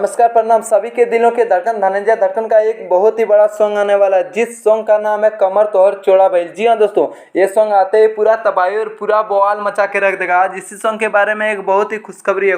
नमस्कार प्रणाम सभी के दिलों के धड़कन धनंजय धड़कन का एक बहुत ही बड़ा सॉन्ग आने वाला है, जिस सॉन्ग का नाम है कमर तोहर चौड़ा भइल। जी हाँ दोस्तों, ये सॉन्ग आते ही पूरा तबाही और पूरा बवाल मचा के रख देगा। आज इसी सॉन्ग के बारे में एक बहुत ही खुशखबरी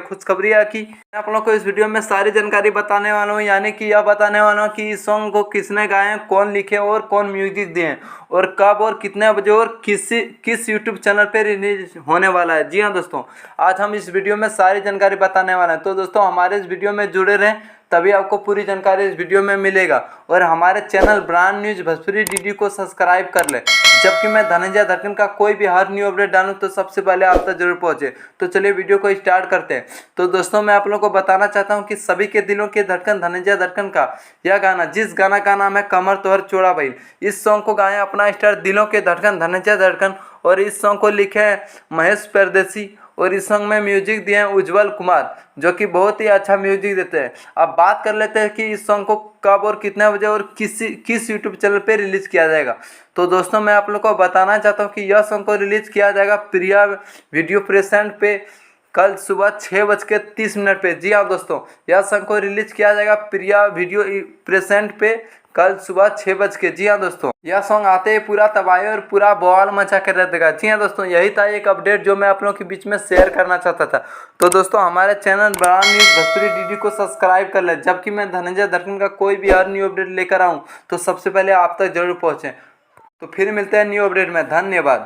है कि मैं आप लोगों को इस वीडियो में सारी जानकारी बताने वाला हूँ। यानी कि यह बताने वाला हूँ कि इस सॉन्ग को किसने गाए हैं, कौन लिखे और कौन म्यूजिक दिए हैं, और कब और कितने बजे और किस यूट्यूब चैनल पे रिलीज होने वाला है। जी हाँ दोस्तों, आज हम इस वीडियो में सारी जानकारी बताने वाले हैं। तो दोस्तों हमारे इस वीडियो में जुड़े रहें, तभी आपको पूरी जानकारी इस वीडियो में मिलेगा। और हमारे channel brand news Bhojpuri DD को सब्सक्राइब कर ले, जबकि मैं धनंजय धड़कन का कोई भी हर न्यू अपडेट डालूं तो सबसे पहले आप तक जरूर पहुंचे। तो चलिए वीडियो को स्टार्ट करते हैं। तो दोस्तों मैं आप लोगों को बताना चाहता हूं कि सभी के दिलों के धड़कन धनंजय धड़कन का यह गाना, जिस गाना का नाम है कमर तोहर चौड़ा भइल, इस सॉन्ग को गाए अपना स्टार दिलों के धड़कन धनंजय धड़कन। और इस सॉन्ग को लिखे हैं महेश परदेसी, और इस सॉन्ग में म्यूजिक दिए हैं उज्जवल कुमार, जो कि बहुत ही अच्छा म्यूजिक देते हैं। अब बात कर लेते हैं कि इस सॉन्ग को कब और कितने बजे और किस यूट्यूब चैनल पे रिलीज किया जाएगा। तो दोस्तों मैं आप लोग को बताना चाहता हूँ कि यह सॉन्ग को रिलीज किया जाएगा प्रिया वीडियो प्रेजेंट पे कल सुबह 6:30 पे। जी हाँ दोस्तों, यह सॉन्ग को रिलीज किया जाएगा प्रिया वीडियो प्रेजेंट पे कल सुबह 6 बजे। जी हाँ दोस्तों, यह सॉन्ग आते ही पूरा तबाही और पूरा बवाल मचा कर रह देगा। जी हाँ दोस्तों, यही था एक अपडेट जो मैं आप लोगों के बीच में शेयर करना चाहता था। तो दोस्तों हमारे channel brand news Bhojpuri DD को सब्सक्राइब कर ले, जबकि मैं धनंजय धड़कन का कोई भी हर न्यू अपडेट लेकर आऊँ तो सबसे पहले आप तक जरूर पहुँचे। तो फिर मिलते हैं न्यू अपडेट में। धन्यवाद।